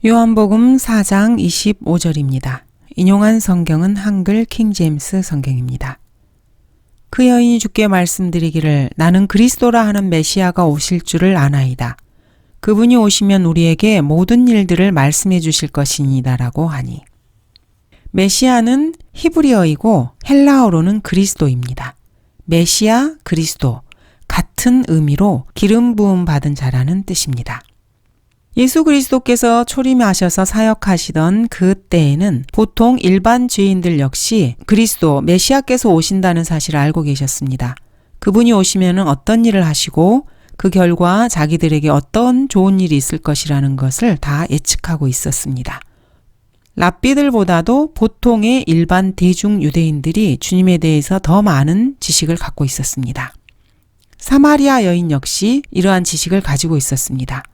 요한복음 4장 25절입니다. 인용한 성경은 한글 킹제임스 성경입니다. 그 여인이 주께 말씀드리기를 나는 그리스도라 하는 메시아가 오실 줄을 아나이다. 그분이 오시면 우리에게 모든 일들을 말씀해 주실 것이니다라고 하니. 메시아는 히브리어이고 헬라어로는 그리스도입니다. 메시아, 그리스도 같은 의미로 기름 부음 받은 자라는 뜻입니다. 예수 그리스도께서 초림하셔서 사역하시던 그 때에는 보통 일반 죄인들 역시 그리스도, 메시아께서 오신다는 사실을 알고 계셨습니다. 그분이 오시면 어떤 일을 하시고 그 결과 자기들에게 어떤 좋은 일이 있을 것이라는 것을 다 예측하고 있었습니다. 랍비들보다도 보통의 일반 대중 유대인들이 주님에 대해서 더 많은 지식을 갖고 있었습니다. 사마리아 여인 역시 이러한 지식을 가지고 있었습니다.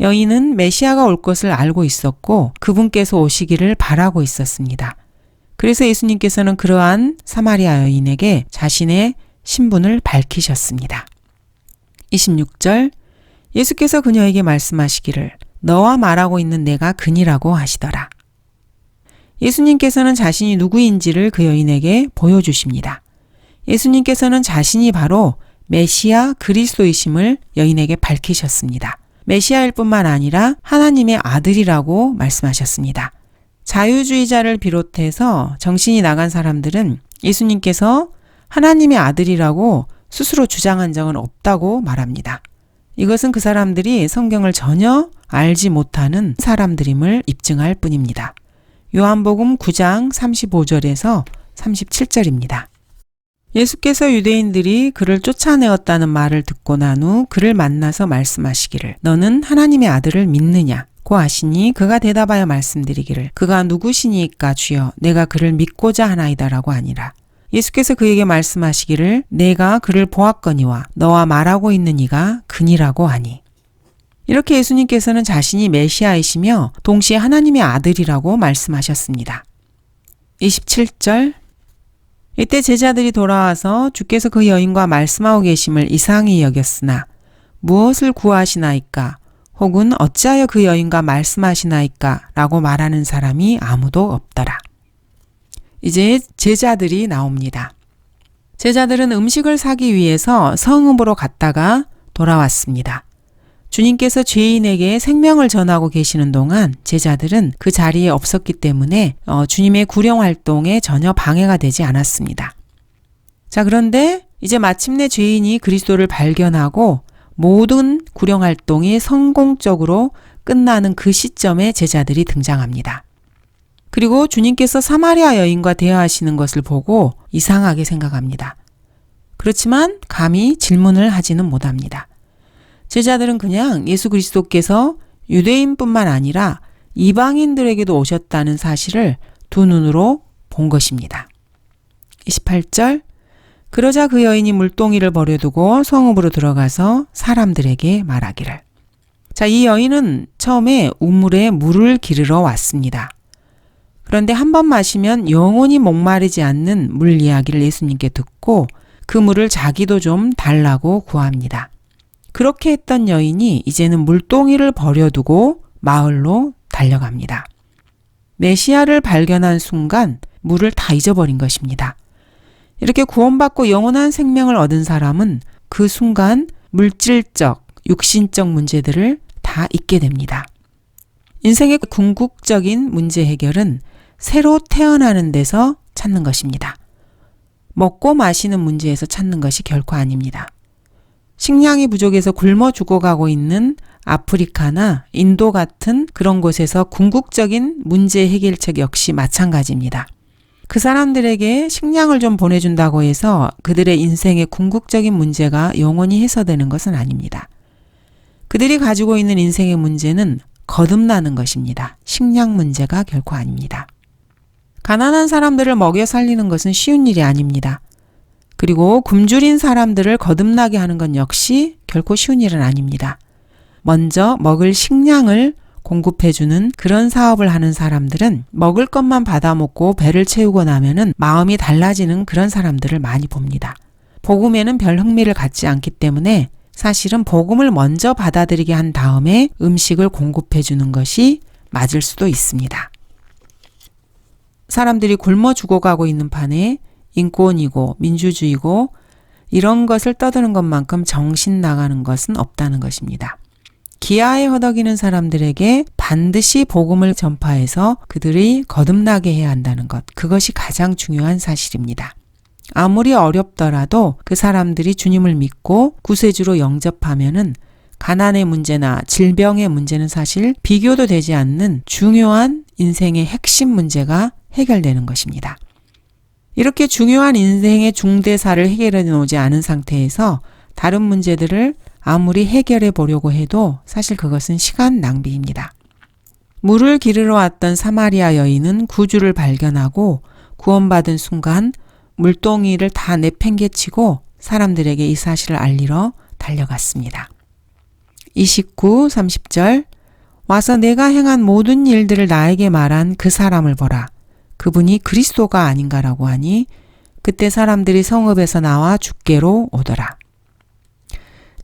여인은 메시아가 올 것을 알고 있었고 그분께서 오시기를 바라고 있었습니다. 그래서 예수님께서는 그러한 사마리아 여인에게 자신의 신분을 밝히셨습니다. 26절 예수께서 그녀에게 말씀하시기를 너와 말하고 있는 내가 그니라고 하시더라. 예수님께서는 자신이 누구인지를 그 여인에게 보여주십니다. 예수님께서는 자신이 바로 메시아 그리스도이심을 여인에게 밝히셨습니다. 메시아일 뿐만 아니라 하나님의 아들이라고 말씀하셨습니다. 자유주의자를 비롯해서 정신이 나간 사람들은 예수님께서 하나님의 아들이라고 스스로 주장한 적은 없다고 말합니다. 이것은 그 사람들이 성경을 전혀 알지 못하는 사람들임을 입증할 뿐입니다. 요한복음 9장 35절에서 37절입니다. 예수께서 유대인들이 그를 쫓아내었다는 말을 듣고 난 후 그를 만나서 말씀하시기를 너는 하나님의 아들을 믿느냐고 하시니 그가 대답하여 말씀드리기를 그가 누구시니까 주여 내가 그를 믿고자 하나이다라고 하니라. 예수께서 그에게 말씀하시기를 내가 그를 보았거니와 너와 말하고 있는 이가 그니라고 하니. 이렇게 예수님께서는 자신이 메시아이시며 동시에 하나님의 아들이라고 말씀하셨습니다. 27절 이때 제자들이 돌아와서 주께서 그 여인과 말씀하고 계심을 이상히 여겼으나 무엇을 구하시나이까 혹은 어찌하여 그 여인과 말씀하시나이까 라고 말하는 사람이 아무도 없더라. 이제 제자들이 나옵니다. 제자들은 음식을 사기 위해서 성읍으로 갔다가 돌아왔습니다. 주님께서 죄인에게 생명을 전하고 계시는 동안 제자들은 그 자리에 없었기 때문에 주님의 구령 활동에 전혀 방해가 되지 않았습니다. 자, 그런데 이제 마침내 죄인이 그리스도를 발견하고 모든 구령 활동이 성공적으로 끝나는 그 시점에 제자들이 등장합니다. 그리고 주님께서 사마리아 여인과 대화하시는 것을 보고 이상하게 생각합니다. 그렇지만 감히 질문을 하지는 못합니다. 제자들은 그냥 예수 그리스도께서 유대인뿐만 아니라 이방인들에게도 오셨다는 사실을 두 눈으로 본 것입니다. 28절 그러자 그 여인이 물동이를 버려두고 성읍으로 들어가서 사람들에게 말하기를. 자, 이 여인은 처음에 우물에 물을 기르러 왔습니다. 그런데 한 번 마시면 영원히 목마르지 않는 물 이야기를 예수님께 듣고 그 물을 자기도 좀 달라고 구합니다. 그렇게 했던 여인이 이제는 물동이를 버려두고 마을로 달려갑니다. 메시아를 발견한 순간 물을 다 잊어버린 것입니다. 이렇게 구원받고 영원한 생명을 얻은 사람은 그 순간 물질적, 육신적 문제들을 다 잊게 됩니다. 인생의 궁극적인 문제 해결은 새로 태어나는 데서 찾는 것입니다. 먹고 마시는 문제에서 찾는 것이 결코 아닙니다. 식량이 부족해서 굶어 죽어가고 있는 아프리카나 인도 같은 그런 곳에서 궁극적인 문제 해결책 역시 마찬가지입니다. 그 사람들에게 식량을 좀 보내준다고 해서 그들의 인생의 궁극적인 문제가 영원히 해소되는 것은 아닙니다. 그들이 가지고 있는 인생의 문제는 거듭나는 것입니다. 식량 문제가 결코 아닙니다. 가난한 사람들을 먹여 살리는 것은 쉬운 일이 아닙니다. 그리고 굶주린 사람들을 거듭나게 하는 건 역시 결코 쉬운 일은 아닙니다. 먼저 먹을 식량을 공급해주는 그런 사업을 하는 사람들은 먹을 것만 받아먹고 배를 채우고 나면은 마음이 달라지는 그런 사람들을 많이 봅니다. 복음에는 별 흥미를 갖지 않기 때문에 사실은 복음을 먼저 받아들이게 한 다음에 음식을 공급해주는 것이 맞을 수도 있습니다. 사람들이 굶어 죽어가고 있는 판에 인권이고 민주주의고 이런 것을 떠드는 것만큼 정신 나가는 것은 없다는 것입니다. 기아에 허덕이는 사람들에게 반드시 복음을 전파해서 그들이 거듭나게 해야 한다는 것, 그것이 가장 중요한 사실입니다. 아무리 어렵더라도 그 사람들이 주님을 믿고 구세주로 영접하면은 가난의 문제나 질병의 문제는 사실 비교도 되지 않는 중요한 인생의 핵심 문제가 해결되는 것입니다. 이렇게 중요한 인생의 중대사를 해결해 놓지 않은 상태에서 다른 문제들을 아무리 해결해 보려고 해도 사실 그것은 시간 낭비입니다. 물을 기르러 왔던 사마리아 여인은 구주를 발견하고 구원받은 순간 물동이를 다 내팽개치고 사람들에게 이 사실을 알리러 달려갔습니다. 29, 30절 와서 내가 행한 모든 일들을 나에게 말한 그 사람을 보라. 그분이 그리스도가 아닌가라고 하니 그때 사람들이 성읍에서 나와 주께로 오더라.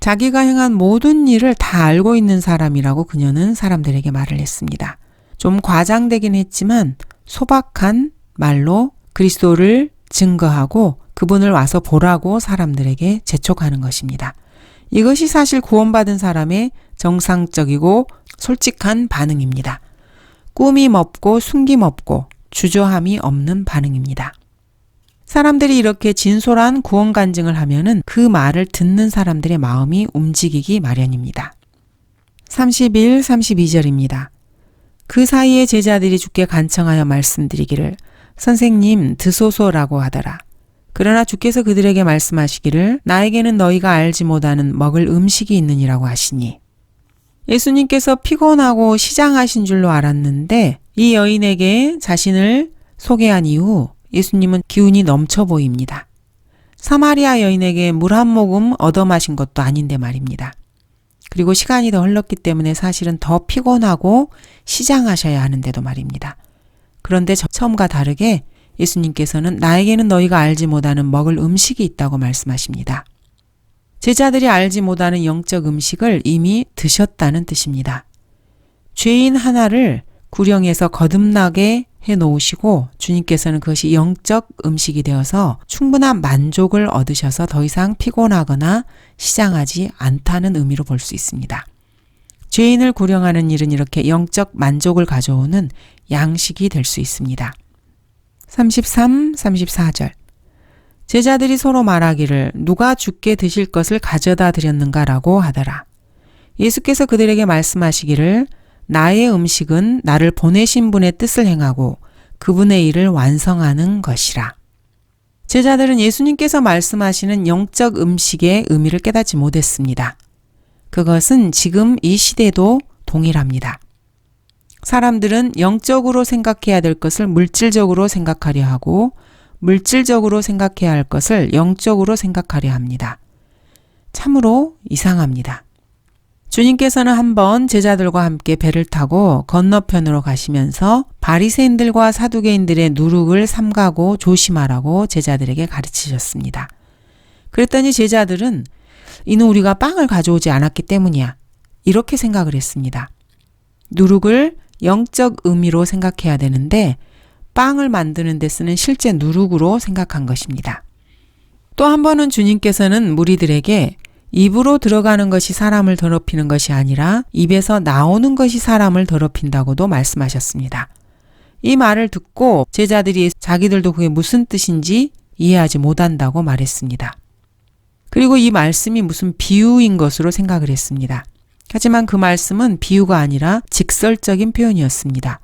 자기가 행한 모든 일을 다 알고 있는 사람이라고 그녀는 사람들에게 말을 했습니다. 좀 과장되긴 했지만 소박한 말로 그리스도를 증거하고 그분을 와서 보라고 사람들에게 재촉하는 것입니다. 이것이 사실 구원받은 사람의 정상적이고 솔직한 반응입니다. 꾸밈 없고 숨김 없고 주저함이 없는 반응입니다. 사람들이 이렇게 진솔한 구원 간증을 하면은 그 말을 듣는 사람들의 마음이 움직이기 마련입니다. 31, 32절입니다. 그 사이에 제자들이 주께 간청하여 말씀드리기를 선생님 드소서라고 하더라. 그러나 주께서 그들에게 말씀하시기를 나에게는 너희가 알지 못하는 먹을 음식이 있느니라고 하시니 예수님께서 피곤하고 시장하신 줄로 알았는데 이 여인에게 자신을 소개한 이후 예수님은 기운이 넘쳐 보입니다. 사마리아 여인에게 물 한 모금 얻어 마신 것도 아닌데 말입니다. 그리고 시간이 더 흘렀기 때문에 사실은 더 피곤하고 시장하셔야 하는데도 말입니다. 그런데 처음과 다르게 예수님께서는 나에게는 너희가 알지 못하는 먹을 음식이 있다고 말씀하십니다. 제자들이 알지 못하는 영적 음식을 이미 드셨다는 뜻입니다. 죄인 하나를 구령해서 거듭나게 해놓으시고 주님께서는 그것이 영적 음식이 되어서 충분한 만족을 얻으셔서 더 이상 피곤하거나 시장하지 않다는 의미로 볼 수 있습니다. 죄인을 구령하는 일은 이렇게 영적 만족을 가져오는 양식이 될 수 있습니다. 33, 34절 제자들이 서로 말하기를 누가 주께 드실 것을 가져다 드렸는가라고 하더라. 예수께서 그들에게 말씀하시기를 나의 음식은 나를 보내신 분의 뜻을 행하고 그분의 일을 완성하는 것이라. 제자들은 예수님께서 말씀하시는 영적 음식의 의미를 깨닫지 못했습니다. 그것은 지금 이 시대도 동일합니다. 사람들은 영적으로 생각해야 될 것을 물질적으로 생각하려 하고 물질적으로 생각해야 할 것을 영적으로 생각하려 합니다. 참으로 이상합니다. 주님께서는 한번 제자들과 함께 배를 타고 건너편으로 가시면서 바리새인들과 사두개인들의 누룩을 삼가고 조심하라고 제자들에게 가르치셨습니다. 그랬더니 제자들은 이는 우리가 빵을 가져오지 않았기 때문이야. 이렇게 생각을 했습니다. 누룩을 영적 의미로 생각해야 되는데 빵을 만드는 데 쓰는 실제 누룩으로 생각한 것입니다. 또 한 번은 주님께서는 무리들에게 입으로 들어가는 것이 사람을 더럽히는 것이 아니라 입에서 나오는 것이 사람을 더럽힌다고도 말씀하셨습니다. 이 말을 듣고 제자들이 자기들도 그게 무슨 뜻인지 이해하지 못한다고 말했습니다. 그리고 이 말씀이 무슨 비유인 것으로 생각을 했습니다. 하지만 그 말씀은 비유가 아니라 직설적인 표현이었습니다.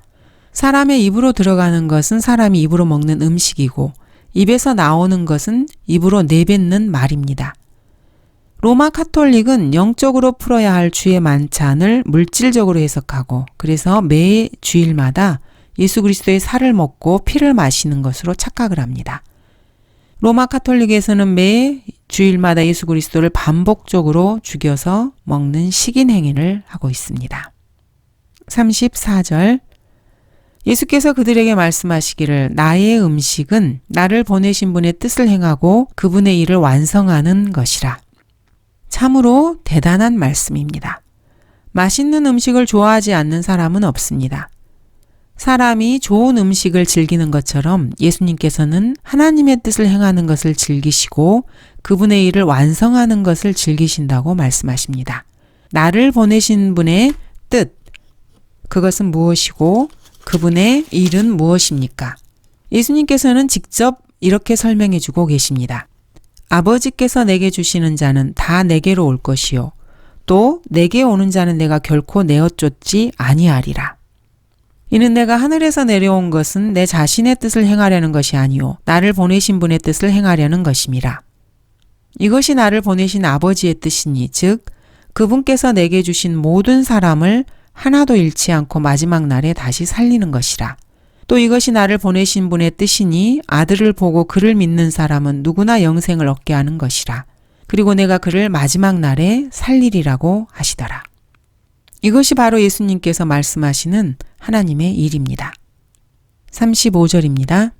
사람의 입으로 들어가는 것은 사람이 입으로 먹는 음식이고 입에서 나오는 것은 입으로 내뱉는 말입니다. 로마 카톨릭은 영적으로 풀어야 할 주의 만찬을 물질적으로 해석하고 그래서 매 주일마다 예수 그리스도의 살을 먹고 피를 마시는 것으로 착각을 합니다. 로마 카톨릭에서는 매 주일마다 예수 그리스도를 반복적으로 죽여서 먹는 식인 행위를 하고 있습니다. 34절 예수께서 그들에게 말씀하시기를 나의 음식은 나를 보내신 분의 뜻을 행하고 그분의 일을 완성하는 것이라. 참으로 대단한 말씀입니다. 맛있는 음식을 좋아하지 않는 사람은 없습니다. 사람이 좋은 음식을 즐기는 것처럼 예수님께서는 하나님의 뜻을 행하는 것을 즐기시고 그분의 일을 완성하는 것을 즐기신다고 말씀하십니다. 나를 보내신 분의 뜻, 그것은 무엇이고 그분의 일은 무엇입니까? 예수님께서는 직접 이렇게 설명해 주고 계십니다. 아버지께서 내게 주시는 자는 다 내게로 올 것이요. 또 내게 오는 자는 내가 결코 내어 쫓지 아니하리라. 이는 내가 하늘에서 내려온 것은 내 자신의 뜻을 행하려는 것이 아니요 나를 보내신 분의 뜻을 행하려는 것임이라. 이것이 나를 보내신 아버지의 뜻이니 즉 그분께서 내게 주신 모든 사람을 하나도 잃지 않고 마지막 날에 다시 살리는 것이라. 또 이것이 나를 보내신 분의 뜻이니 아들을 보고 그를 믿는 사람은 누구나 영생을 얻게 하는 것이라. 그리고 내가 그를 마지막 날에 살리리라고 하시더라. 이것이 바로 예수님께서 말씀하시는 하나님의 일입니다. 35절입니다.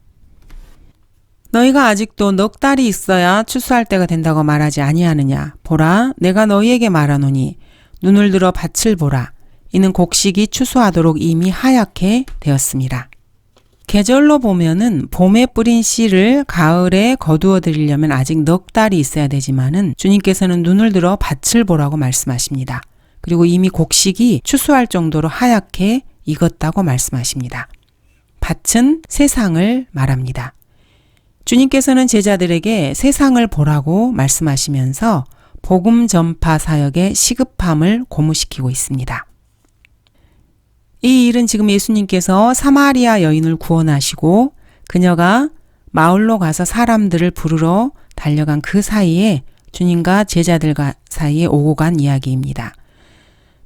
너희가 아직도 넉 달이 있어야 추수할 때가 된다고 말하지 아니하느냐. 보라, 내가 너희에게 말하노니 눈을 들어 밭을 보라. 이는 곡식이 추수하도록 이미 하얗게 되었습니다. 계절로 보면은 봄에 뿌린 씨를 가을에 거두어 드리려면 아직 넉 달이 있어야 되지만은 주님께서는 눈을 들어 밭을 보라고 말씀하십니다. 그리고 이미 곡식이 추수할 정도로 하얗게 익었다고 말씀하십니다. 밭은 세상을 말합니다. 주님께서는 제자들에게 세상을 보라고 말씀하시면서 복음 전파 사역의 시급함을 고무시키고 있습니다. 이 일은 지금 예수님께서 사마리아 여인을 구원하시고 그녀가 마을로 가서 사람들을 부르러 달려간 그 사이에 주님과 제자들과 사이에 오고 간 이야기입니다.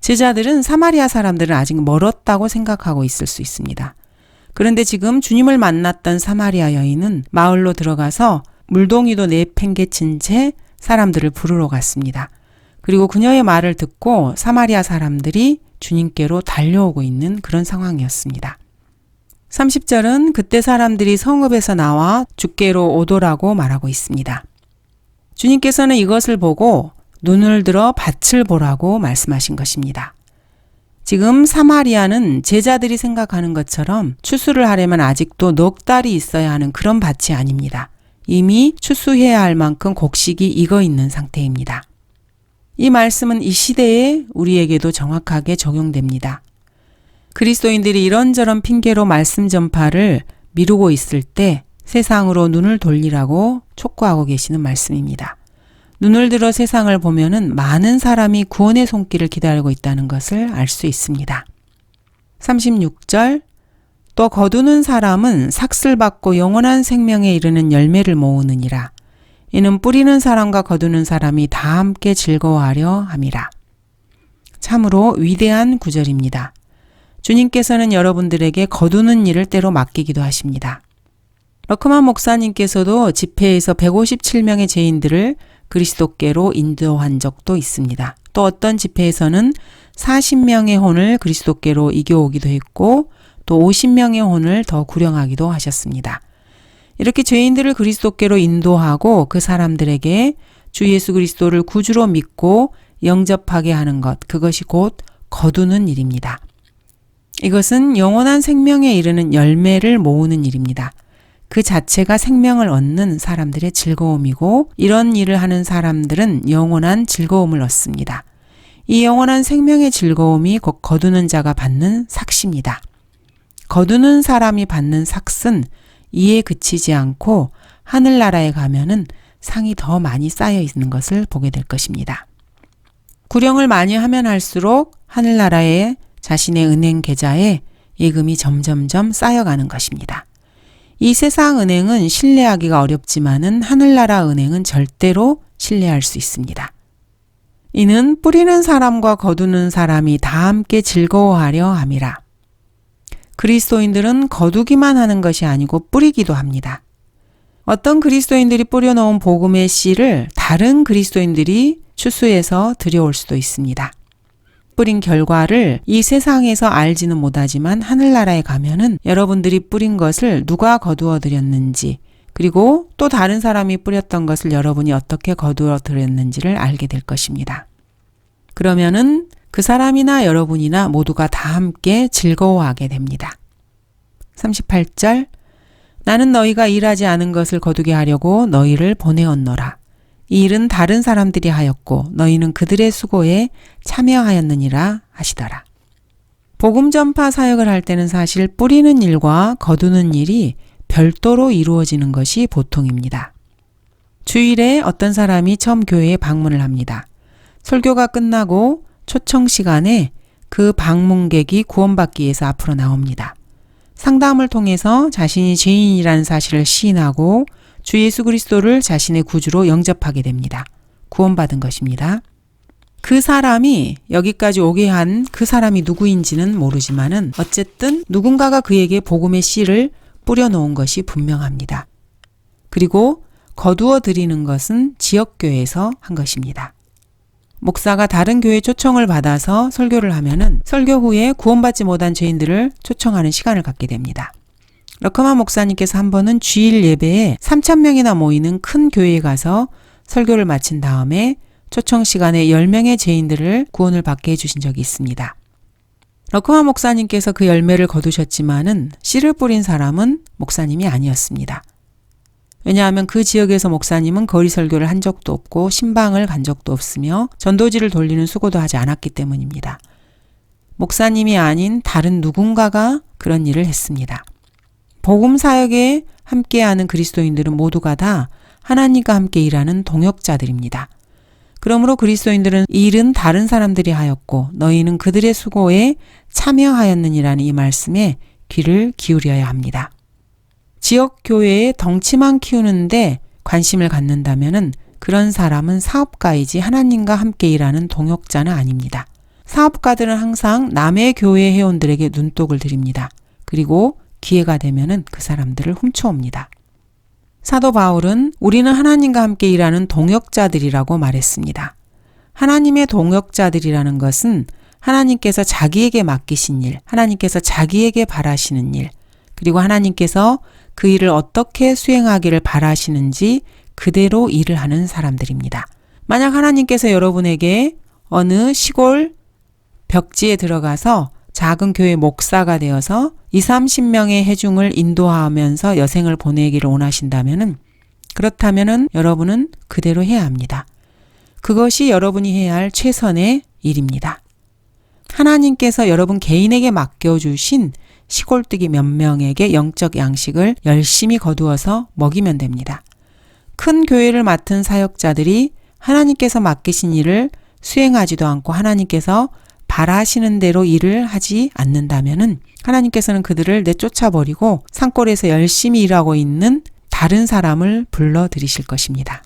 제자들은 사마리아 사람들은 아직 멀었다고 생각하고 있을 수 있습니다. 그런데 지금 주님을 만났던 사마리아 여인은 마을로 들어가서 물동이도 내팽개친 채 사람들을 부르러 갔습니다. 그리고 그녀의 말을 듣고 사마리아 사람들이 주님께로 달려오고 있는 그런 상황이었습니다. 30절은 그때 사람들이 성읍에서 나와 주께로 오더라고 말하고 있습니다. 주님께서는 이것을 보고 눈을 들어 밭을 보라고 말씀하신 것입니다. 지금 사마리아는 제자들이 생각하는 것처럼 추수를 하려면 아직도 넉 달이 있어야 하는 그런 밭이 아닙니다. 이미 추수해야 할 만큼 곡식이 익어 있는 상태입니다. 이 말씀은 이 시대에 우리에게도 정확하게 적용됩니다. 그리스도인들이 이런저런 핑계로 말씀 전파를 미루고 있을 때 세상으로 눈을 돌리라고 촉구하고 계시는 말씀입니다. 눈을 들어 세상을 보면은 많은 사람이 구원의 손길을 기다리고 있다는 것을 알 수 있습니다. 36절 또 거두는 사람은 삭슬 받고 영원한 생명에 이르는 열매를 모으느니라. 이는 뿌리는 사람과 거두는 사람이 다 함께 즐거워하려 함이라. 참으로 위대한 구절입니다. 주님께서는 여러분들에게 거두는 일을 때로 맡기기도 하십니다. 러크만 목사님께서도 집회에서 157명의 죄인들을 그리스도께로 인도한 적도 있습니다. 또 어떤 집회에서는 40명의 혼을 그리스도께로 이겨오기도 했고 또 50명의 혼을 더 구령하기도 하셨습니다. 이렇게 죄인들을 그리스도께로 인도하고 그 사람들에게 주 예수 그리스도를 구주로 믿고 영접하게 하는 것, 그것이 곧 거두는 일입니다. 이것은 영원한 생명에 이르는 열매를 모으는 일입니다. 그 자체가 생명을 얻는 사람들의 즐거움이고 이런 일을 하는 사람들은 영원한 즐거움을 얻습니다. 이 영원한 생명의 즐거움이 곧 거두는 자가 받는 삭시입니다. 거두는 사람이 받는 삭은 이에 그치지 않고 하늘나라에 가면은 상이 더 많이 쌓여 있는 것을 보게 될 것입니다. 구령을 많이 하면 할수록 하늘나라에 자신의 은행 계좌에 예금이 점점점 쌓여가는 것입니다. 이 세상 은행은 신뢰하기가 어렵지만은 하늘나라 은행은 절대로 신뢰할 수 있습니다. 이는 뿌리는 사람과 거두는 사람이 다 함께 즐거워하려 함이라. 그리스도인들은 거두기만 하는 것이 아니고 뿌리기도 합니다. 어떤 그리스도인들이 뿌려놓은 복음의 씨를 다른 그리스도인들이 추수해서 들여올 수도 있습니다. 뿌린 결과를 이 세상에서 알지는 못하지만 하늘나라에 가면은 여러분들이 뿌린 것을 누가 거두어 드렸는지 그리고 또 다른 사람이 뿌렸던 것을 여러분이 어떻게 거두어 드렸는지를 알게 될 것입니다. 그러면은 그 사람이나 여러분이나 모두가 다 함께 즐거워하게 됩니다. 38절 나는 너희가 일하지 않은 것을 거두게 하려고 너희를 보내었노라. 이 일은 다른 사람들이 하였고 너희는 그들의 수고에 참여하였느니라 하시더라. 복음 전파 사역을 할 때는 사실 뿌리는 일과 거두는 일이 별도로 이루어지는 것이 보통입니다. 주일에 어떤 사람이 처음 교회에 방문을 합니다. 설교가 끝나고 초청 시간에 그 방문객이 구원받기 위해서 앞으로 나옵니다. 상담을 통해서 자신이 죄인이라는 사실을 시인하고 주 예수 그리스도를 자신의 구주로 영접하게 됩니다. 구원받은 것입니다. 그 사람이 여기까지 오게 한 그 사람이 누구인지는 모르지만은 어쨌든 누군가가 그에게 복음의 씨를 뿌려놓은 것이 분명합니다. 그리고 거두어 드리는 것은 지역교회에서 한 것입니다. 목사가 다른 교회 초청을 받아서 설교를 하면은 설교 후에 구원받지 못한 죄인들을 초청하는 시간을 갖게 됩니다. 러커만 목사님께서 한 번은 주일 예배에 3,000명이나 모이는 큰 교회에 가서 설교를 마친 다음에 초청 시간에 10명의 죄인들을 구원을 받게 해주신 적이 있습니다. 러커만 목사님께서 그 열매를 거두셨지만은 씨를 뿌린 사람은 목사님이 아니었습니다. 왜냐하면 그 지역에서 목사님은 거리 설교를 한 적도 없고 신방을 간 적도 없으며 전도지를 돌리는 수고도 하지 않았기 때문입니다. 목사님이 아닌 다른 누군가가 그런 일을 했습니다. 복음 사역에 함께하는 그리스도인들은 모두가 다 하나님과 함께 일하는 동역자들입니다. 그러므로 그리스도인들은 이 일은 다른 사람들이 하였고 너희는 그들의 수고에 참여하였느니라는 이 말씀에 귀를 기울여야 합니다. 지역 교회의 덩치만 키우는데 관심을 갖는다면은 그런 사람은 사업가이지 하나님과 함께 일하는 동역자는 아닙니다. 사업가들은 항상 남의 교회 회원들에게 눈독을 들입니다. 그리고 기회가 되면은 그 사람들을 훔쳐옵니다. 사도 바울은 우리는 하나님과 함께 일하는 동역자들이라고 말했습니다. 하나님의 동역자들이라는 것은 하나님께서 자기에게 맡기신 일, 하나님께서 자기에게 바라시는 일, 그리고 하나님께서 그 일을 어떻게 수행하기를 바라시는지 그대로 일을 하는 사람들입니다. 만약 하나님께서 여러분에게 어느 시골 벽지에 들어가서 작은 교회 목사가 되어서 20-30명의 회중을 인도하면서 여생을 보내기를 원하신다면은 그렇다면은 여러분은 그대로 해야 합니다. 그것이 여러분이 해야 할 최선의 일입니다. 하나님께서 여러분 개인에게 맡겨주신 시골뜨기 몇 명에게 영적 양식을 열심히 거두어서 먹이면 됩니다. 큰 교회를 맡은 사역자들이 하나님께서 맡기신 일을 수행하지도 않고 하나님께서 바라시는 대로 일을 하지 않는다면은 하나님께서는 그들을 내쫓아버리고 산골에서 열심히 일하고 있는 다른 사람을 불러들이실 것입니다.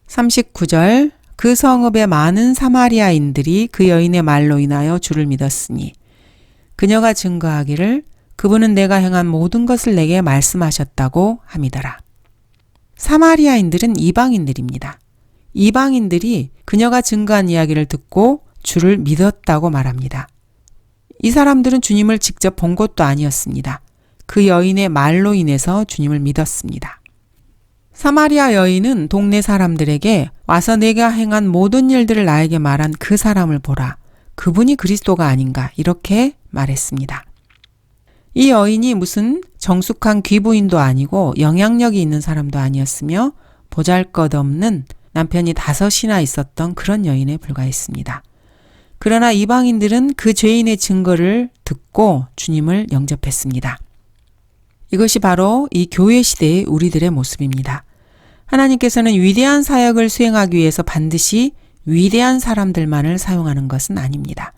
39절 그 성읍의 많은 사마리아인들이 그 여인의 말로 인하여 주를 믿었으니 그녀가 증거하기를 그분은 내가 행한 모든 것을 내게 말씀하셨다고 함이더라. 사마리아인들은 이방인들입니다. 이방인들이 그녀가 증거한 이야기를 듣고 주를 믿었다고 말합니다. 이 사람들은 주님을 직접 본 것도 아니었습니다. 그 여인의 말로 인해서 주님을 믿었습니다. 사마리아 여인은 동네 사람들에게 와서 내가 행한 모든 일들을 나에게 말한 그 사람을 보라. 그분이 그리스도가 아닌가 이렇게 말했습니다. 이 여인이 무슨 정숙한 귀부인도 아니고 영향력이 있는 사람도 아니었으며 보잘것없는 남편이 5이나 있었던 그런 여인에 불과했습니다. 그러나 이방인들은 그 죄인의 증거를 듣고 주님을 영접했습니다. 이것이 바로 이 교회 시대의 우리들의 모습입니다. 하나님께서는 위대한 사역을 수행하기 위해서 반드시 위대한 사람들만을 사용하는 것은 아닙니다.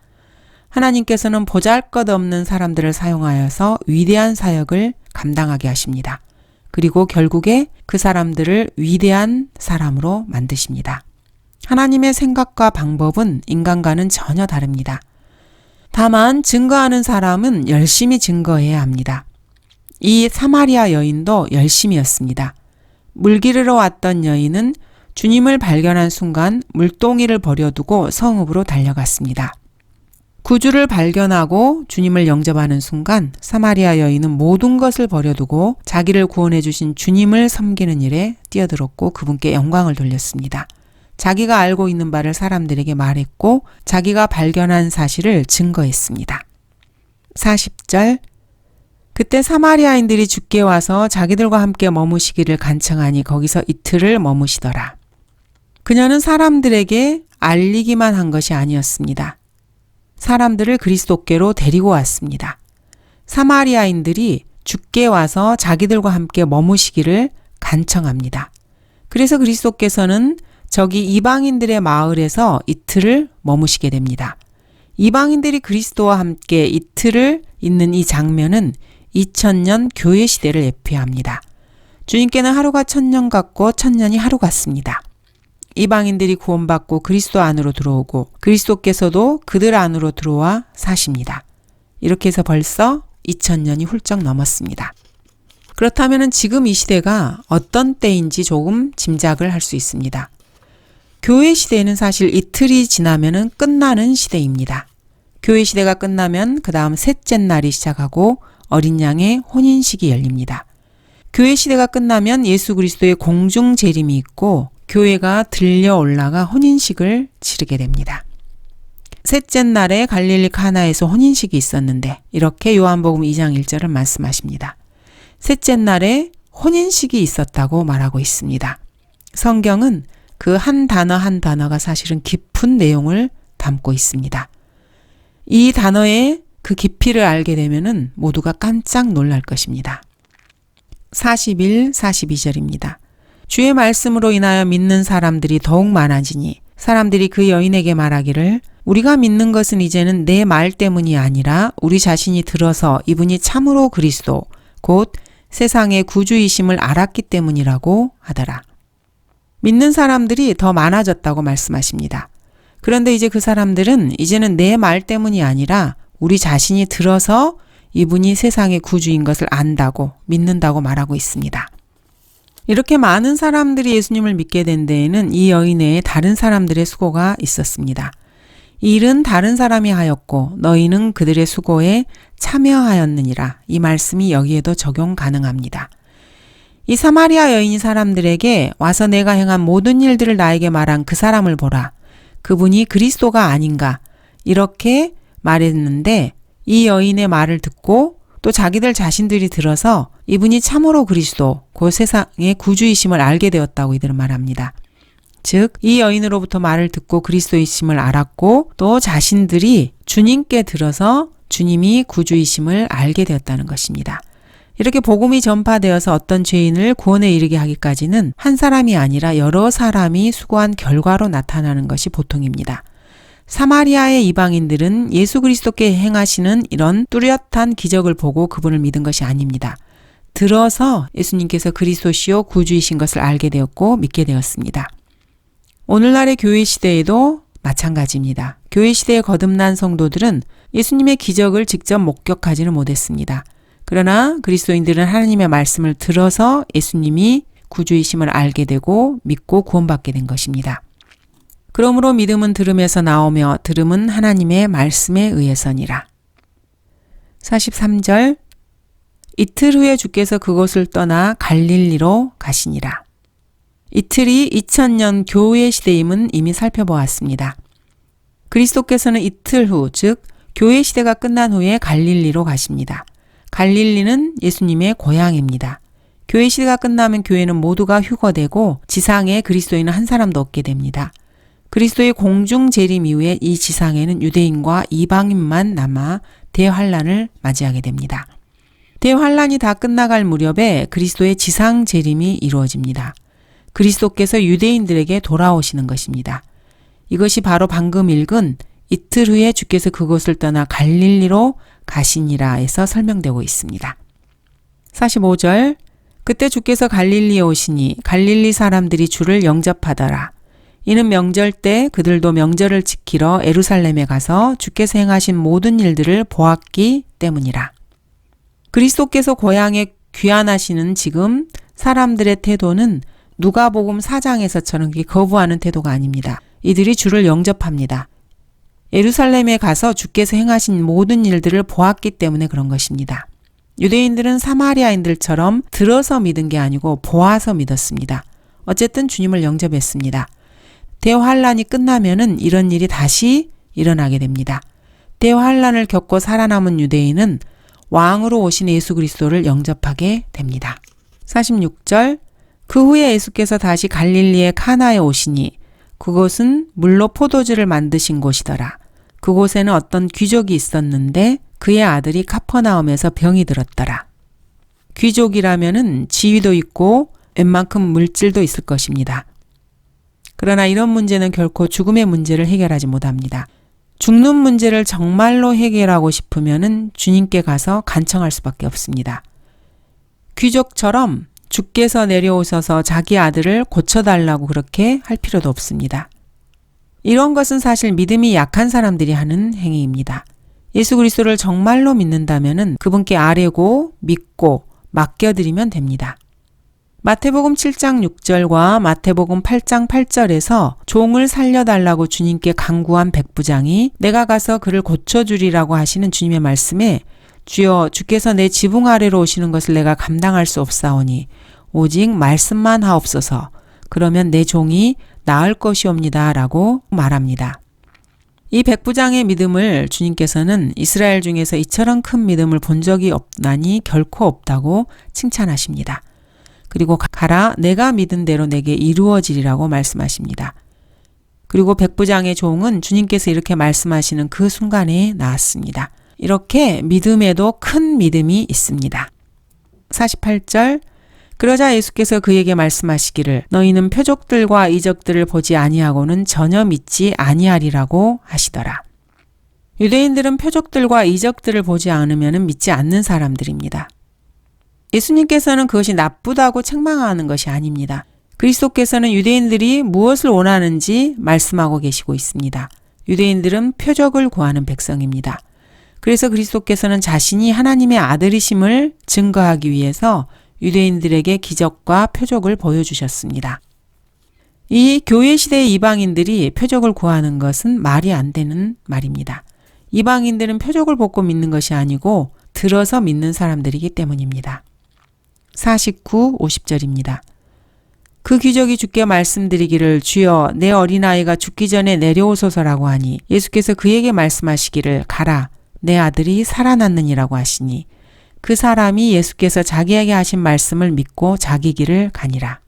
하나님께서는 보잘것없는 사람들을 사용하여서 위대한 사역을 감당하게 하십니다. 그리고 결국에 그 사람들을 위대한 사람으로 만드십니다. 하나님의 생각과 방법은 인간과는 전혀 다릅니다. 다만 증거하는 사람은 열심히 증거해야 합니다. 이 사마리아 여인도 열심이었습니다. 물 기르러 왔던 여인은 주님을 발견한 순간 물동이를 버려두고 성읍으로 달려갔습니다. 구주를 발견하고 주님을 영접하는 순간 사마리아 여인은 모든 것을 버려두고 자기를 구원해 주신 주님을 섬기는 일에 뛰어들었고 그분께 영광을 돌렸습니다. 자기가 알고 있는 바를 사람들에게 말했고 자기가 발견한 사실을 증거했습니다. 40절 그때 사마리아인들이 주께 와서 자기들과 함께 머무시기를 간청하니 거기서 이틀을 머무시더라. 그녀는 사람들에게 알리기만 한 것이 아니었습니다. 사람들을 그리스도께로 데리고 왔습니다. 사마리아인들이 주께 와서 자기들과 함께 머무시기를 간청합니다. 그래서 그리스도께서는 저기 이방인들의 마을에서 이틀을 머무시게 됩니다. 이방인들이 그리스도와 함께 이틀을 있는 이 장면은 2000년 교회 시대를 예표합니다. 주님께는 하루가 1000년 같고 1000년이 하루 같습니다. 이방인들이 구원받고 그리스도 안으로 들어오고 그리스도께서도 그들 안으로 들어와 사십니다. 이렇게 해서 벌써 2000년이 훌쩍 넘었습니다. 그렇다면 지금 이 시대가 어떤 때인지 조금 짐작을 할 수 있습니다. 교회 시대는 사실 이틀이 지나면 끝나는 시대입니다. 교회 시대가 끝나면 그 다음 셋째 날이 시작하고 어린 양의 혼인식이 열립니다. 교회 시대가 끝나면 예수 그리스도의 공중 재림이 있고 교회가 들려 올라가 혼인식을 치르게 됩니다. 셋째 날에 갈릴리 카나에서 혼인식이 있었는데 이렇게 요한복음 2장 1절을 말씀하십니다. 셋째 날에 혼인식이 있었다고 말하고 있습니다. 성경은 그 한 단어 한 단어가 사실은 깊은 내용을 담고 있습니다. 이 단어의 그 깊이를 알게 되면은 모두가 깜짝 놀랄 것입니다. 41, 42절입니다. 주의 말씀으로 인하여 믿는 사람들이 더욱 많아지니 사람들이 그 여인에게 말하기를 우리가 믿는 것은 이제는 내 말 때문이 아니라 우리 자신이 들어서 이분이 참으로 그리스도 곧 세상의 구주이심을 알았기 때문이라고 하더라. 믿는 사람들이 더 많아졌다고 말씀하십니다. 그런데 이제 그 사람들은 이제는 내 말 때문이 아니라 우리 자신이 들어서 이분이 세상의 구주인 것을 안다고 믿는다고 말하고 있습니다. 이렇게 많은 사람들이 예수님을 믿게 된 데에는 이 여인 외에 다른 사람들의 수고가 있었습니다. 이 일은 다른 사람이 하였고 너희는 그들의 수고에 참여하였느니라. 이 말씀이 여기에도 적용 가능합니다. 이 사마리아 여인이 사람들에게 와서 내가 행한 모든 일들을 나에게 말한 그 사람을 보라. 그분이 그리스도가 아닌가 이렇게 말했는데 이 여인의 말을 듣고 또 자기들 자신들이 들어서 이분이 참으로 그리스도 그 세상의 구주이심을 알게 되었다고 이들은 말합니다. 즉 이 여인으로부터 말을 듣고 그리스도이심을 알았고 또 자신들이 주님께 들어서 주님이 구주이심을 알게 되었다는 것입니다. 이렇게 복음이 전파되어서 어떤 죄인을 구원에 이르게 하기까지는 한 사람이 아니라 여러 사람이 수고한 결과로 나타나는 것이 보통입니다. 사마리아의 이방인들은 예수 그리스도께 행하시는 이런 뚜렷한 기적을 보고 그분을 믿은 것이 아닙니다. 들어서 예수님께서 그리스도시요 구주이신 것을 알게 되었고 믿게 되었습니다. 오늘날의 교회 시대에도 마찬가지입니다. 교회 시대에 거듭난 성도들은 예수님의 기적을 직접 목격하지는 못했습니다. 그러나 그리스도인들은 하나님의 말씀을 들어서 예수님이 구주이심을 알게 되고 믿고 구원받게 된 것입니다. 그러므로 믿음은 들음에서 나오며 들음은 하나님의 말씀에 의해서니라. 43절 이틀 후에 주께서 그곳을 떠나 갈릴리로 가시니라. 이틀이 2000년 교회 시대임은 이미 살펴보았습니다. 그리스도께서는 이틀 후, 즉 교회 시대가 끝난 후에 갈릴리로 가십니다. 갈릴리는 예수님의 고향입니다. 교회 시대가 끝나면 교회는 모두가 휴거되고 지상에 그리스도인은 한 사람도 없게 됩니다. 그리스도의 공중 재림 이후에 이 지상에는 유대인과 이방인만 남아 대환란을 맞이하게 됩니다. 대환란이 다 끝나갈 무렵에 그리스도의 지상 재림이 이루어집니다. 그리스도께서 유대인들에게 돌아오시는 것입니다. 이것이 바로 방금 읽은 이틀 후에 주께서 그곳을 떠나 갈릴리로 가시니라에서 설명되고 있습니다. 45절 그때 주께서 갈릴리에 오시니 갈릴리 사람들이 주를 영접하더라. 이는 명절 때 그들도 명절을 지키러 예루살렘에 가서 주께서 행하신 모든 일들을 보았기 때문이라. 그리스도께서 고향에 귀환하시는 지금 사람들의 태도는 누가복음 4장에서처럼 거부하는 태도가 아닙니다. 이들이 주를 영접합니다. 예루살렘에 가서 주께서 행하신 모든 일들을 보았기 때문에 그런 것입니다. 유대인들은 사마리아인들처럼 들어서 믿은 게 아니고 보아서 믿었습니다. 어쨌든 주님을 영접했습니다. 대환란이 끝나면은 이런 일이 다시 일어나게 됩니다. 대환란을 겪고 살아남은 유대인은 왕으로 오신 예수 그리스도를 영접하게 됩니다. 46절 그 후에 예수께서 다시 갈릴리의 카나에 오시니 그곳은 물로 포도주를 만드신 곳이더라. 그곳에는 어떤 귀족이 있었는데 그의 아들이 카퍼나움에서 병이 들었더라. 귀족이라면은 지위도 있고 웬만큼 물질도 있을 것입니다. 그러나 이런 문제는 결코 죽음의 문제를 해결하지 못합니다. 죽는 문제를 정말로 해결하고 싶으면은 주님께 가서 간청할 수밖에 없습니다. 귀족처럼 주께서 내려오셔서 자기 아들을 고쳐달라고 그렇게 할 필요도 없습니다. 이런 것은 사실 믿음이 약한 사람들이 하는 행위입니다. 예수 그리스도를 정말로 믿는다면은 그분께 아뢰고 믿고 맡겨드리면 됩니다. 마태복음 7장 6절과 마태복음 8장 8절에서 종을 살려달라고 주님께 간구한 백부장이 내가 가서 그를 고쳐주리라고 하시는 주님의 말씀에 주여 주께서 내 지붕 아래로 오시는 것을 내가 감당할 수 없사오니 오직 말씀만 하옵소서 그러면 내 종이 나을 것이옵니다 라고 말합니다. 이 백부장의 믿음을 주님께서는 이스라엘 중에서 이처럼 큰 믿음을 본 적이 없나니 결코 없다고 칭찬하십니다. 그리고 가라 내가 믿은 대로 내게 이루어지리라고 말씀하십니다. 그리고 백부장의 종은 주님께서 이렇게 말씀하시는 그 순간에 나았습니다. 이렇게 믿음에도 큰 믿음이 있습니다. 48절 그러자 예수께서 그에게 말씀하시기를 너희는 표적들과 이적들을 보지 아니하고는 전혀 믿지 아니하리라고 하시더라. 유대인들은 표적들과 이적들을 보지 않으면 믿지 않는 사람들입니다. 예수님께서는 그것이 나쁘다고 책망하는 것이 아닙니다. 그리스도께서는 유대인들이 무엇을 원하는지 말씀하고 계시고 있습니다. 유대인들은 표적을 구하는 백성입니다. 그래서 그리스도께서는 자신이 하나님의 아들이심을 증거하기 위해서 유대인들에게 기적과 표적을 보여주셨습니다. 이 교회 시대의 이방인들이 표적을 구하는 것은 말이 안 되는 말입니다. 이방인들은 표적을 보고 믿는 것이 아니고 들어서 믿는 사람들이기 때문입니다. 49, 50절입니다. 그 귀족이 주께 말씀드리기를 주여 내 어린아이가 죽기 전에 내려오소서라고 하니 예수께서 그에게 말씀하시기를 가라 내 아들이 살아났느니라고 하시니 그 사람이 예수께서 자기에게 하신 말씀을 믿고 자기 길을 가니라.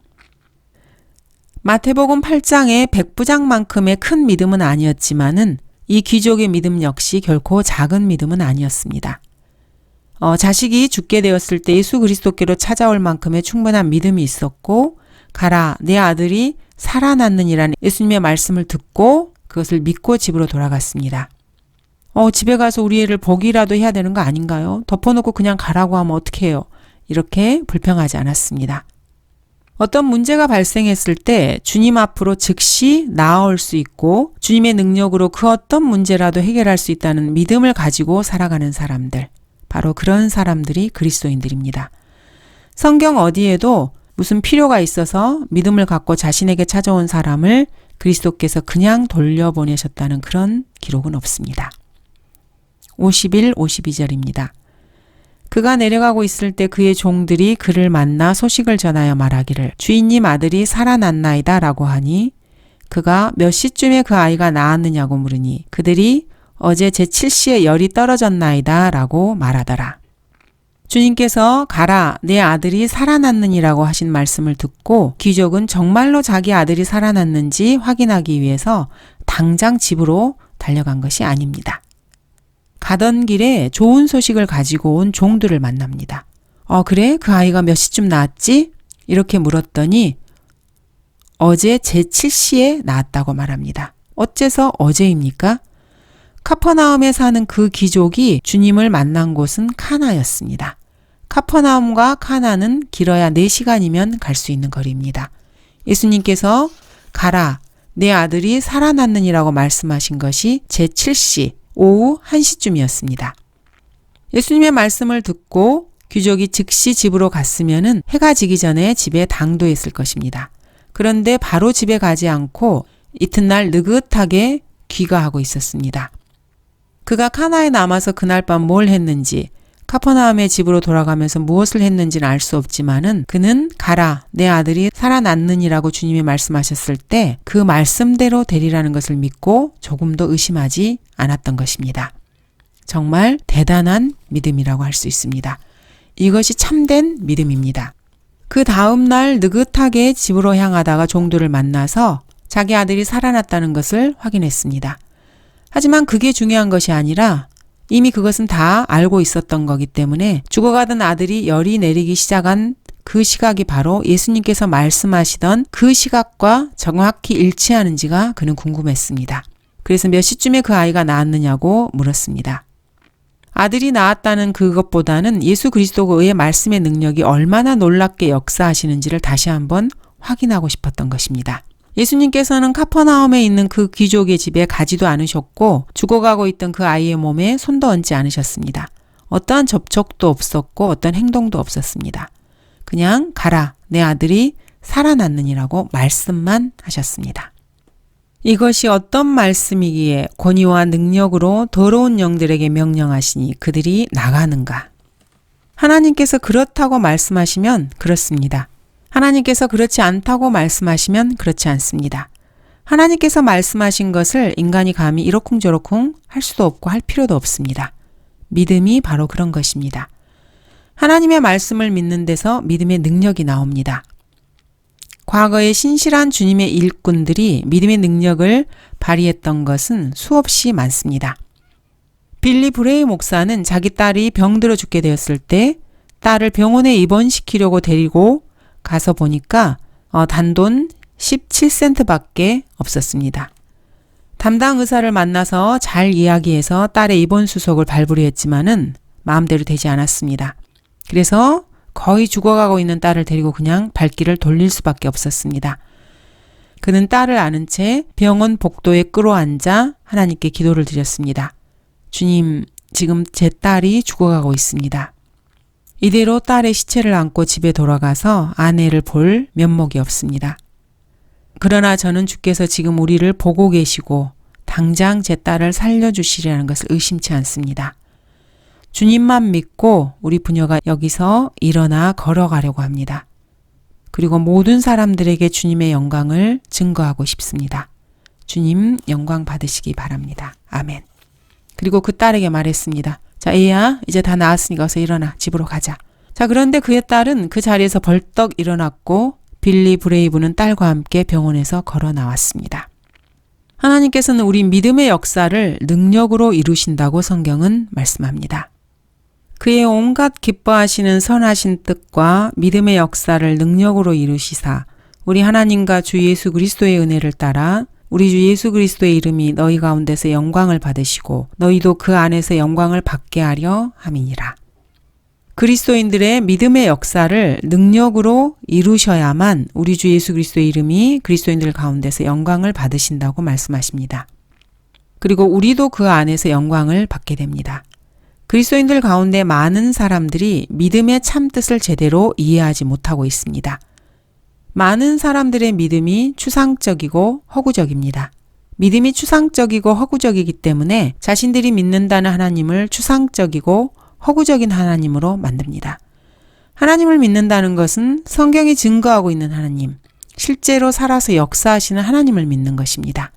마태복음 8장의 백부장만큼의 큰 믿음은 아니었지만은 이 귀족의 믿음 역시 결코 작은 믿음은 아니었습니다. 자식이 죽게 되었을 때 예수 그리스도께로 찾아올 만큼의 충분한 믿음이 있었고 가라 내 아들이 살아났느니라는 예수님의 말씀을 듣고 그것을 믿고 집으로 돌아갔습니다. 집에 가서 우리 애를 보기라도 해야 되는 거 아닌가요? 덮어놓고 그냥 가라고 하면 어떻게 해요? 이렇게 불평하지 않았습니다. 어떤 문제가 발생했을 때 주님 앞으로 즉시 나아올 수 있고 주님의 능력으로 그 어떤 문제라도 해결할 수 있다는 믿음을 가지고 살아가는 사람들, 바로 그런 사람들이 그리스도인들입니다. 성경 어디에도 무슨 필요가 있어서 믿음을 갖고 자신에게 찾아온 사람을 그리스도께서 그냥 돌려보내셨다는 그런 기록은 없습니다. 51, 52절입니다. 그가 내려가고 있을 때 그의 종들이 그를 만나 소식을 전하여 말하기를 주인님 아들이 살아났나이다 라고 하니 그가 몇 시쯤에 그 아이가 나았느냐고 물으니 그들이 어제 제7시에 열이 떨어졌나이다 라고 말하더라. 주님께서 가라 내 아들이 살아났느니라고 하신 말씀을 듣고 귀족은 정말로 자기 아들이 살아났는지 확인하기 위해서 당장 집으로 달려간 것이 아닙니다. 가던 길에 좋은 소식을 가지고 온 종들을 만납니다. 그래? 그 아이가 몇 시쯤 나왔지? 이렇게 물었더니 어제 제7시에 나왔다고 말합니다. 어째서 어제입니까? 카퍼나움에 사는 그 귀족이 주님을 만난 곳은 카나였습니다. 카퍼나움과 카나는 길어야 4시간이면 갈 수 있는 거리입니다. 예수님께서 가라 내 아들이 살아났느니라고 말씀하신 것이 제7시 오후 1시쯤이었습니다. 예수님의 말씀을 듣고 귀족이 즉시 집으로 갔으면은 해가 지기 전에 집에 당도했을 것입니다. 그런데 바로 집에 가지 않고 이튿날 느긋하게 귀가하고 있었습니다. 그가 카나에 남아서 그날 밤 뭘 했는지 카퍼나움의 집으로 돌아가면서 무엇을 했는지는 알 수 없지만은 그는 가라 내 아들이 살아났느니라고 주님이 말씀하셨을 때 그 말씀대로 되리라는 것을 믿고 조금도 의심하지 않았던 것입니다. 정말 대단한 믿음이라고 할 수 있습니다. 이것이 참된 믿음입니다. 그 다음 날 느긋하게 집으로 향하다가 종들을 만나서 자기 아들이 살아났다는 것을 확인했습니다. 하지만 그게 중요한 것이 아니라 이미 그것은 다 알고 있었던 거기 때문에 죽어가던 아들이 열이 내리기 시작한 그 시각이 바로 예수님께서 말씀하시던 그 시각과 정확히 일치하는지가 그는 궁금했습니다. 그래서 몇 시쯤에 그 아이가 낳았느냐고 물었습니다. 아들이 낳았다는 그것보다는 예수 그리스도의 말씀의 능력이 얼마나 놀랍게 역사하시는지를 다시 한번 확인하고 싶었던 것입니다. 예수님께서는 카퍼나움에 있는 그 귀족의 집에 가지도 않으셨고 죽어가고 있던 그 아이의 몸에 손도 얹지 않으셨습니다. 어떠한 접촉도 없었고 어떤 행동도 없었습니다. 그냥 가라, 내 아들이 살아났느니라고 말씀만 하셨습니다. 이것이 어떤 말씀이기에 권위와 능력으로 더러운 영들에게 명령하시니 그들이 나가는가? 하나님께서 그렇다고 말씀하시면 그렇습니다. 하나님께서 그렇지 않다고 말씀하시면 그렇지 않습니다. 하나님께서 말씀하신 것을 인간이 감히 이러쿵저러쿵 할 수도 없고 할 필요도 없습니다. 믿음이 바로 그런 것입니다. 하나님의 말씀을 믿는 데서 믿음의 능력이 나옵니다. 과거에 신실한 주님의 일꾼들이 믿음의 능력을 발휘했던 것은 수없이 많습니다. 빌리 브레이 목사는 자기 딸이 병들어 죽게 되었을 때 딸을 병원에 입원시키려고 데리고 가서 보니까 단돈 17센트밖에 없었습니다. 담당 의사를 만나서 잘 이야기해서 딸의 입원 수속을 발부리했지만은 마음대로 되지 않았습니다. 그래서 거의 죽어가고 있는 딸을 데리고 그냥 발길을 돌릴 수밖에 없었습니다. 그는 딸을 안은 채 병원 복도에 끌어앉아 하나님께 기도를 드렸습니다. 주님, 지금 제 딸이 죽어가고 있습니다. 이대로 딸의 시체를 안고 집에 돌아가서 아내를 볼 면목이 없습니다. 그러나 저는 주께서 지금 우리를 보고 계시고 당장 제 딸을 살려주시리라는 것을 의심치 않습니다. 주님만 믿고 우리 부녀가 여기서 일어나 걸어가려고 합니다. 그리고 모든 사람들에게 주님의 영광을 증거하고 싶습니다. 주님 영광 받으시기 바랍니다. 아멘. 그리고 그 딸에게 말했습니다. 자, 애야, 이제 다 나았으니까 어서 일어나. 집으로 가자. 자, 그런데 그의 딸은 그 자리에서 벌떡 일어났고 빌리 브레이브는 딸과 함께 병원에서 걸어 나왔습니다. 하나님께서는 우리 믿음의 역사를 능력으로 이루신다고 성경은 말씀합니다. 그의 온갖 기뻐하시는 선하신 뜻과 믿음의 역사를 능력으로 이루시사 우리 하나님과 주 예수 그리스도의 은혜를 따라 우리 주 예수 그리스도의 이름이 너희 가운데서 영광을 받으시고 너희도 그 안에서 영광을 받게 하려 함이니라. 그리스도인들의 믿음의 역사를 능력으로 이루셔야만 우리 주 예수 그리스도의 이름이 그리스도인들 가운데서 영광을 받으신다고 말씀하십니다. 그리고 우리도 그 안에서 영광을 받게 됩니다. 그리스도인들 가운데 많은 사람들이 믿음의 참뜻을 제대로 이해하지 못하고 있습니다. 많은 사람들의 믿음이 추상적이고 허구적입니다. 믿음이 추상적이고 허구적이기 때문에 자신들이 믿는다는 하나님을 추상적이고 허구적인 하나님으로 만듭니다. 하나님을 믿는다는 것은 성경이 증거하고 있는 하나님, 실제로 살아서 역사하시는 하나님을 믿는 것입니다.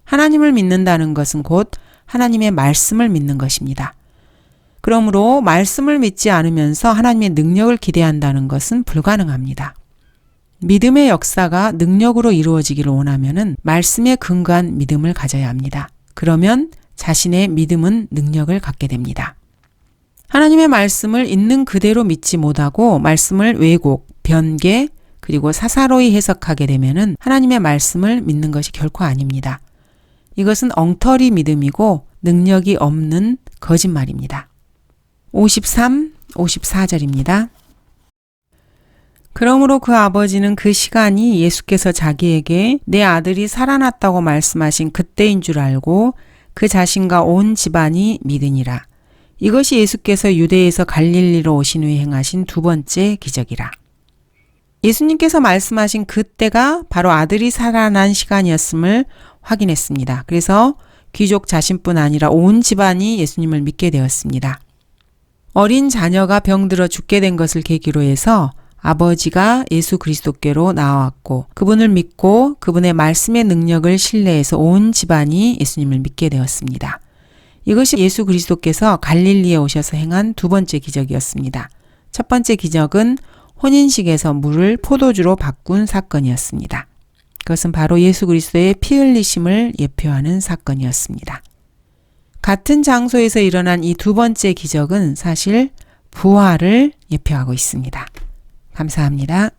하나님을 믿는다는 것은 곧 하나님의 말씀을 믿는 것입니다. 그러므로 말씀을 믿지 않으면서 하나님의 능력을 기대한다는 것은 불가능합니다. 믿음의 역사가 능력으로 이루어지기를 원하면은 말씀에 근거한 믿음을 가져야 합니다. 그러면 자신의 믿음은 능력을 갖게 됩니다. 하나님의 말씀을 있는 그대로 믿지 못하고 말씀을 왜곡, 변개, 그리고 사사로이 해석하게 되면은 하나님의 말씀을 믿는 것이 결코 아닙니다. 이것은 엉터리 믿음이고 능력이 없는 거짓말입니다. 53, 54절입니다. 그러므로 그 아버지는 그 시간이 예수께서 자기에게 내 아들이 살아났다고 말씀하신 그때인 줄 알고 그 자신과 온 집안이 믿으니라. 이것이 예수께서 유대에서 갈릴리로 오신 후에 행하신 두 번째 기적이라. 예수님께서 말씀하신 그때가 바로 아들이 살아난 시간이었음을 확인했습니다. 그래서 귀족 자신뿐 아니라 온 집안이 예수님을 믿게 되었습니다. 어린 자녀가 병들어 죽게 된 것을 계기로 해서 아버지가 예수 그리스도께로 나와왔고 그분을 믿고 그분의 말씀의 능력을 신뢰해서 온 집안이 예수님을 믿게 되었습니다. 이것이 예수 그리스도께서 갈릴리에 오셔서 행한 두 번째 기적이었습니다. 첫 번째 기적은 혼인식에서 물을 포도주로 바꾼 사건이었습니다. 그것은 바로 예수 그리스도의 피 흘리심을 예표하는 사건이었습니다. 같은 장소에서 일어난 이 두 번째 기적은 사실 부활을 예표하고 있습니다. 감사합니다.